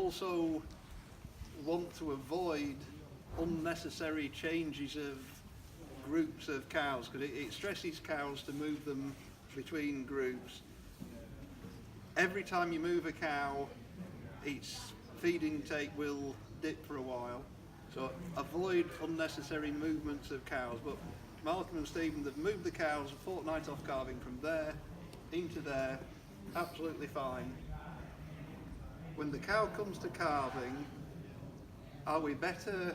also want to avoid unnecessary changes of groups of cows, because it stresses cows to move them between groups. Every time you move a cow, its feed intake will dip for a while, so avoid unnecessary movements of cows. But Malcolm and Stephen, they've moved the cows a fortnight off calving from there into there, absolutely fine. When the cow comes to calving, are we better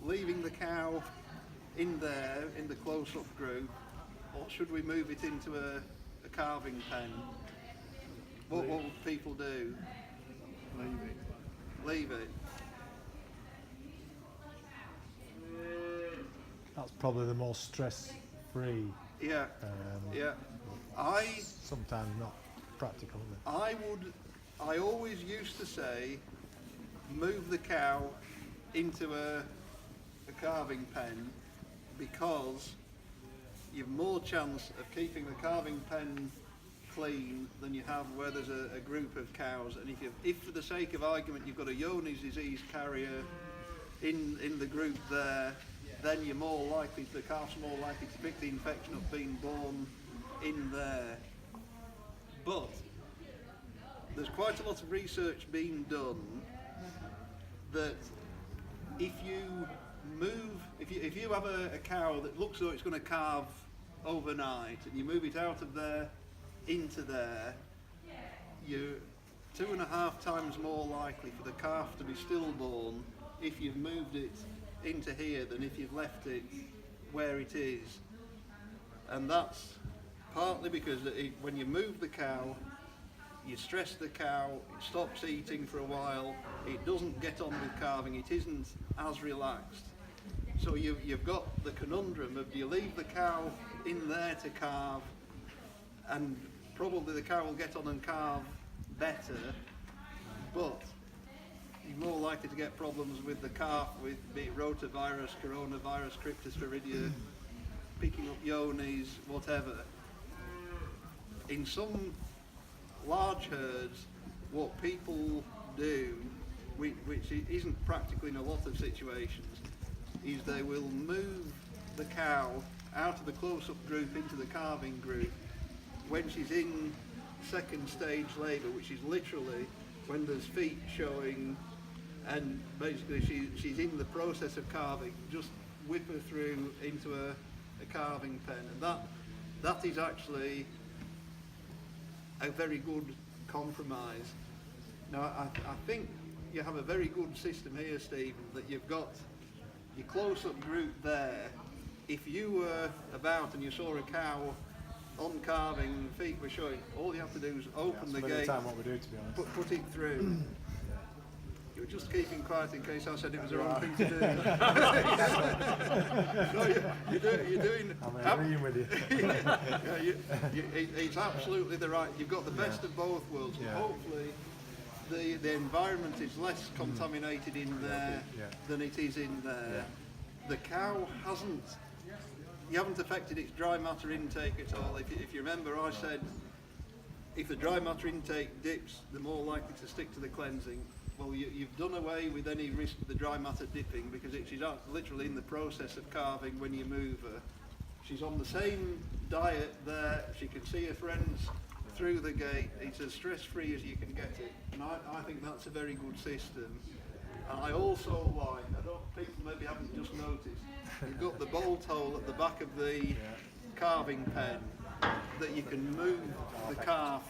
leaving the cow in there, in the close-up group, or should we move it into a calving pen? What would people do? Leave it. That's probably the most stress-free. Yeah. Yeah. Sometimes not practical. I always used to say, move the cow into a calving pen, because you've more chance of keeping the calving pen clean than you have where there's a group of cows. And if for the sake of argument you've got a Johne's disease carrier in the group there, then the calf's more likely to pick the infection up being born in there. But there's quite a lot of research being done that if you have a cow that looks as though it's going to calve overnight, and you move it out of there into there, you're 2.5 times more likely for the calf to be stillborn if you've moved it into here than if you've left it where it is. And that's partly because when you move the cow, you stress the cow, it stops eating for a while, it doesn't get on with calving, it isn't as relaxed. So you've got the conundrum of, do you leave the cow in there to calve, and probably the cow will get on and calve better, but you're more likely to get problems with the calf, with be it rotavirus, coronavirus, cryptosporidia, picking up Johne's, whatever. In some large herds, what people do, which isn't practical in a lot of situations, is they will move the cow out of the close-up group into the calving group when she's in second stage labour, which is literally when there's feet showing, and basically she's in the process of calving. Just whip her through into a calving pen, and that is actually a very good compromise. Now I think you have a very good system here, Stephen, that you've got your close-up group there. If you were about and you saw a cow on calving and the feet were showing, all you have to do is open the gate, what we do, to be honest. put it through. You were just keeping quiet in case I said it was the wrong thing to do. No, you're doing. I'm agreeing with you. It's absolutely the right. You've got the best of both worlds. Yeah. Hopefully, the environment is less contaminated in there than it is in there. Yeah. The cow you haven't affected its dry matter intake at all. If you remember, I said if the dry matter intake dips, they're more likely to stick to the cleansing. Well, you've done away with any risk of the dry matter dipping, because she's literally in the process of calving when you move her. She's on the same diet there, she can see her friends through the gate, it's as stress-free as you can get it. And I think that's a very good system. And I also like, people maybe haven't just noticed, you've got the bolt hole at the back of the calving pen that you can move the calf.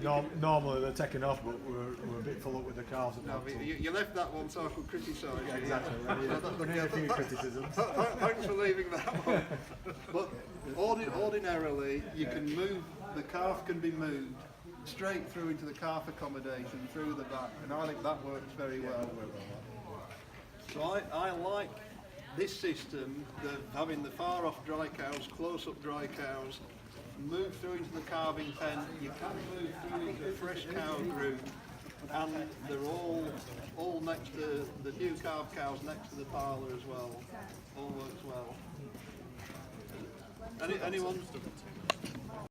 Yeah. Normally they're taken off, but we're a bit full up with the calves. No, you left that one so I could criticise you. Yeah, exactly. We need a few criticisms. Thanks for leaving that one. But ordinarily, you can move, the calf can be moved straight through into the calf accommodation through the back, and I think that works very well. So I like this system of having the far off dry cows, close up dry cows, move through into the calving pen. You can move through into a fresh cow group, and they're all next to the new calf cows next to the parlour as well. All works well. Anyone?